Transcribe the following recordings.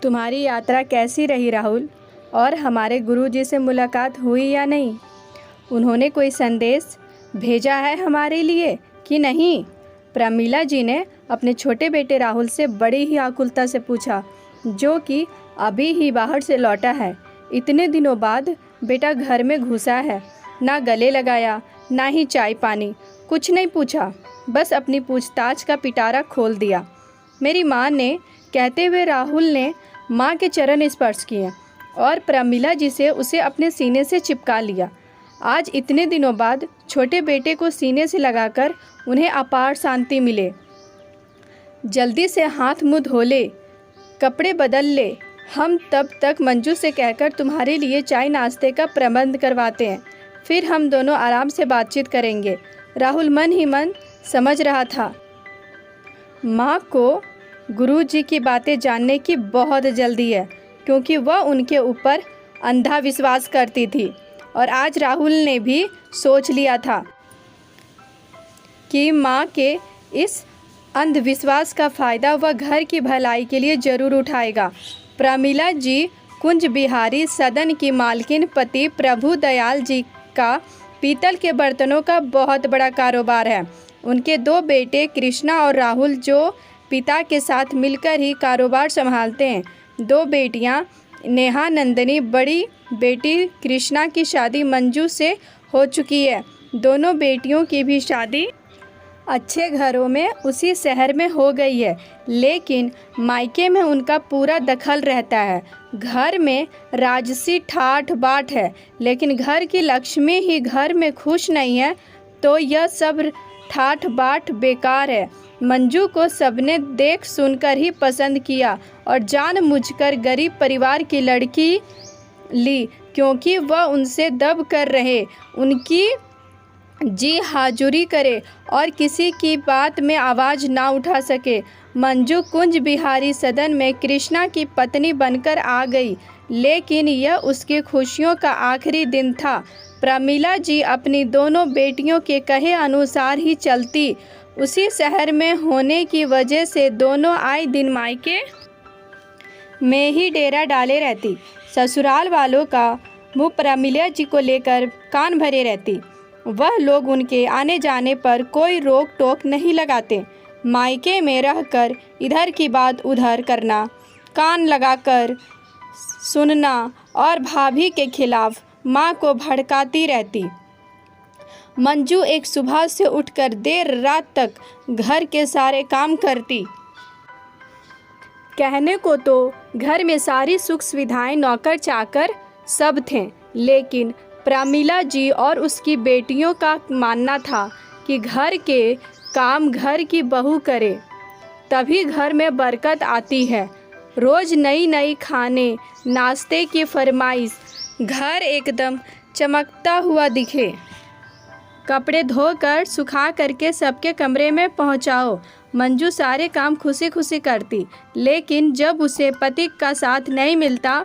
तुम्हारी यात्रा कैसी रही राहुल? और हमारे गुरुजी से मुलाकात हुई या नहीं? उन्होंने कोई संदेश भेजा है हमारे लिए कि नहीं? प्रमीला जी ने अपने छोटे बेटे राहुल से बड़ी ही आकुलता से पूछा, जो कि अभी ही बाहर से लौटा है। इतने दिनों बाद बेटा घर में घुसा है, ना गले लगाया, ना ही चाय पानी, कुछ नहीं पूछा, बस अपनी पूछताछ का पिटारा खोल दिया। मेरी माँ ने, कहते हुए राहुल ने माँ के चरण स्पर्श किए और प्रमीला जी से उसे अपने सीने से चिपका लिया। आज इतने दिनों बाद छोटे बेटे को सीने से लगाकर उन्हें अपार शांति मिले। जल्दी से हाथ मुँह धो ले, कपड़े बदल ले, हम तब तक मंजू से कहकर तुम्हारे लिए चाय नाश्ते का प्रबंध करवाते हैं, फिर हम दोनों आराम से बातचीत करेंगे। राहुल मन ही मन समझ रहा था, माँ को गुरुजी की बातें जानने की बहुत जल्दी है, क्योंकि वह उनके ऊपर अंधा विश्वास करती थी। और आज राहुल ने भी सोच लिया था कि माँ के इस अंधविश्वास का फ़ायदा वह घर की भलाई के लिए ज़रूर उठाएगा। प्रमीला जी कुंज बिहारी सदन की मालकिन पति प्रभु दयाल जी का पीतल के बर्तनों का बहुत बड़ा कारोबार है। उनके दो बेटे कृष्णा और राहुल जो पिता के साथ मिलकर ही कारोबार संभालते हैं। दो बेटियां नेहा नंदिनी, बड़ी बेटी कृष्णा की शादी मंजू से हो चुकी है। दोनों बेटियों की भी शादी अच्छे घरों में उसी शहर में हो गई है, लेकिन मायके में उनका पूरा दखल रहता है। घर में राजसी ठाठ बाट है, लेकिन घर की लक्ष्मी ही घर में खुश नहीं है तो यह सब ठाठ बाट बेकार है। मंजू को सबने देख सुनकर ही पसंद किया और जानबूझकर गरीब परिवार की लड़की ली, क्योंकि वह उनसे दब कर रहे, उनकी जी हाजुरी करे और किसी की बात में आवाज़ ना उठा सके। मंजू कुंज बिहारी सदन में कृष्णा की पत्नी बनकर आ गई, लेकिन यह उसकी खुशियों का आखिरी दिन था। प्रमीला जी अपनी दोनों बेटियों के कहे अनुसार ही चलती। उसी शहर में होने की वजह से दोनों आए दिन मायके में ही डेरा डाले रहती। ससुराल वालों का मुँह प्रमीला जी को लेकर कान भरे रहती। वह लोग उनके आने जाने पर कोई रोक टोक नहीं लगाते। मायके में रहकर इधर की बात उधर करना, कान लगाकर सुनना और भाभी के खिलाफ माँ को भड़काती रहती। मंजू एक सुबह से उठकर देर रात तक घर के सारे काम करती। कहने को तो घर में सारी सुख सुविधाएं नौकर चाकर सब थे, लेकिन प्रमीला जी और उसकी बेटियों का मानना था कि घर के काम घर की बहू करे, तभी घर में बरकत आती है। रोज़ नई नई खाने नाश्ते की फरमाइश, घर एकदम चमकता हुआ दिखे। कपड़े धोकर सुखा करके सबके कमरे में पहुंचाओ। मंजू सारे काम खुशी खुशी करती, लेकिन जब उसे पति का साथ नहीं मिलता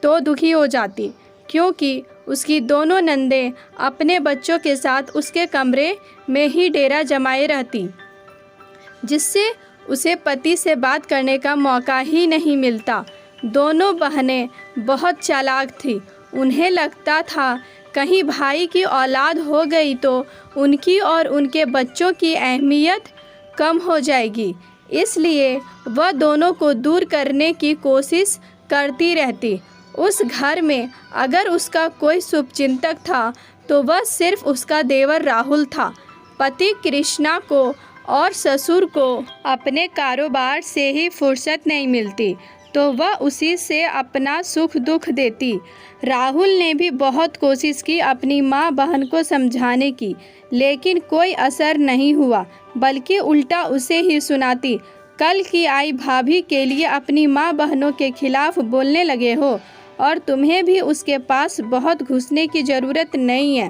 तो दुखी हो जाती, क्योंकि उसकी दोनों नंदें अपने बच्चों के साथ उसके कमरे में ही डेरा जमाए रहती, जिससे उसे पति से बात करने का मौका ही नहीं मिलता। दोनों बहनें बहुत चालाक थीं। उन्हें लगता था कहीं भाई की औलाद हो गई तो उनकी और उनके बच्चों की अहमियत कम हो जाएगी, इसलिए वह दोनों को दूर करने की कोशिश करती रहती। उस घर में अगर उसका कोई शुभचिंतक था तो वह सिर्फ उसका देवर राहुल था। पति कृष्णा को और ससुर को अपने कारोबार से ही फुर्सत नहीं मिलती, तो वह उसी से अपना सुख दुख देती। राहुल ने भी बहुत कोशिश की अपनी माँ बहन को समझाने की, लेकिन कोई असर नहीं हुआ, बल्कि उल्टा उसे ही सुनाती। कल की आई भाभी के लिए अपनी माँ बहनों के खिलाफ बोलने लगे हो, और तुम्हें भी उसके पास बहुत घुसने की ज़रूरत नहीं है।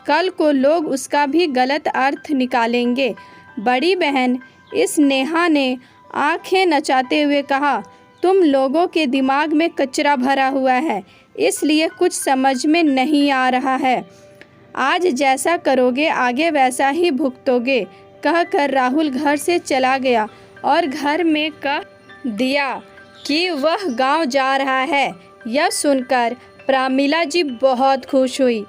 कल को लोग उसका भी गलत अर्थ निकालेंगे। बड़ी बहन इस नेहा ने आंखें नचाते हुए कहा, तुम लोगों के दिमाग में कचरा भरा हुआ है, इसलिए कुछ समझ में नहीं आ रहा है। आज जैसा करोगे आगे वैसा ही भुगतोगे, कहकर राहुल घर से चला गया और घर में कह दिया कि वह गांव जा रहा है। यह सुनकर प्रमिला जी बहुत खुश हुई,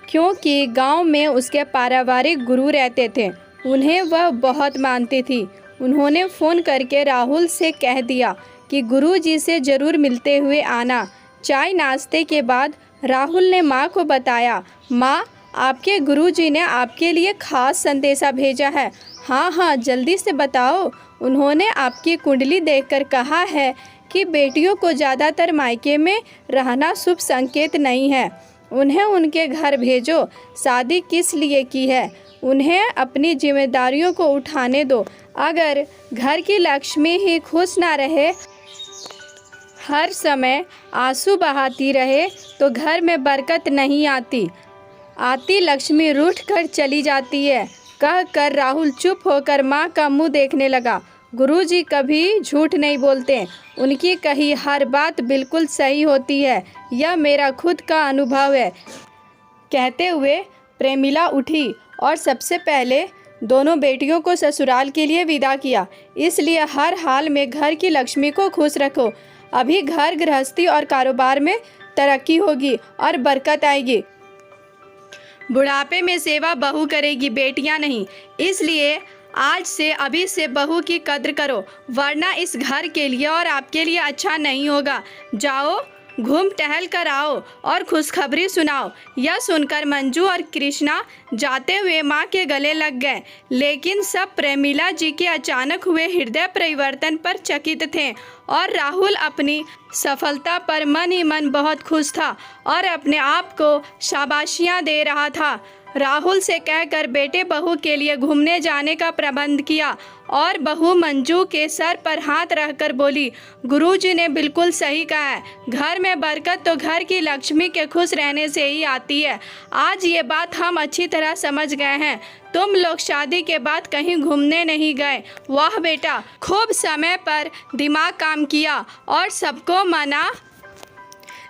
क्योंकि गांव में उसके पारिवारिक गुरु रहते थे। उन्हें वह बहुत मानती थी। उन्होंने फ़ोन करके राहुल से कह दिया कि गुरुजी से ज़रूर मिलते हुए आना। चाय नाश्ते के बाद राहुल ने माँ को बताया, माँ, आपके गुरुजी ने आपके लिए ख़ास संदेशा भेजा है। हाँ हाँ, जल्दी से बताओ। उन्होंने आपकी कुंडली देखकर कहा है कि बेटियों को ज़्यादातर मायके में रहना शुभ संकेत नहीं है। उन्हें उनके घर भेजो। शादी किस लिए की है? उन्हें अपनी जिम्मेदारियों को उठाने दो। अगर घर की लक्ष्मी ही खुश ना रहे, हर समय आंसू बहाती रहे, तो घर में बरकत नहीं आती। आती लक्ष्मी रूठ कर चली जाती है। कह कर राहुल चुप होकर माँ का मुंह देखने लगा। गुरुजी कभी झूठ नहीं बोलते। उनकी कही हर बात बिल्कुल सही होती है। यह मेरा खुद का अनुभव है। कहते हुए प्रेमिला उठी और सबसे पहले दोनों बेटियों को ससुराल के लिए विदा किया। इसलिए हर हाल में घर की लक्ष्मी को खुश रखो। अभी घर गृहस्थी और कारोबार में तरक्की होगी और बरकत आएगी। बुढ़ापे में सेवा बहू करेगी, बेटियां नहीं। इसलिए आज से अभी से बहू की कद्र करो, वरना इस घर के लिए और आपके लिए अच्छा नहीं होगा। जाओ, घूम टहल कर आओ और खुशखबरी सुनाओ। यह सुनकर मंजू और कृष्णा जाते हुए माँ के गले लग गए, लेकिन सब प्रेमिला जी के अचानक हुए हृदय परिवर्तन पर चकित थे। और राहुल अपनी सफलता पर मन ही मन बहुत खुश था और अपने आप को शाबाशियाँ दे रहा था। राहुल से कहकर बेटे बहू के लिए घूमने जाने का प्रबंध किया और बहू मंजू के सर पर हाथ रखकर बोली, गुरुजी ने बिल्कुल सही कहा है। घर में बरकत तो घर की लक्ष्मी के खुश रहने से ही आती है। आज ये बात हम अच्छी तरह समझ गए हैं। तुम लोग शादी के बाद कहीं घूमने नहीं गए। वाह बेटा, खूब समय पर दिमाग काम किया और सबको मना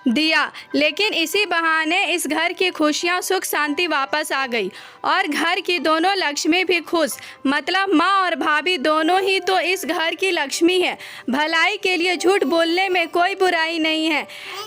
दिया, लेकिन इसी बहाने इस घर की खुशियाँ सुख शांति वापस आ गई और घर की दोनों लक्ष्मी भी खुश। मतलब माँ और भाभी दोनों ही तो इस घर की लक्ष्मी है। भलाई के लिए झूठ बोलने में कोई बुराई नहीं है।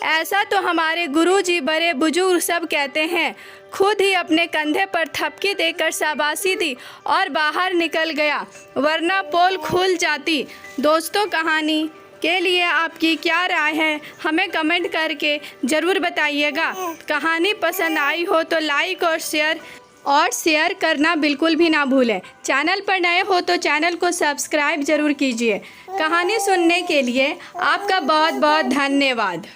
ऐसा तो हमारे गुरुजी बड़े बुजुर्ग सब कहते हैं। खुद ही अपने कंधे पर थपकी देकर शाबाशी दी और बाहर निकल गया, वरना पोल खुल जाती। दोस्तों, कहानी के लिए आपकी क्या राय है, हमें कमेंट करके ज़रूर बताइएगा। कहानी पसंद आई हो तो लाइक और शेयर करना बिल्कुल भी ना भूलें। चैनल पर नए हो तो चैनल को सब्सक्राइब ज़रूर कीजिए। कहानी सुनने के लिए आपका बहुत बहुत धन्यवाद।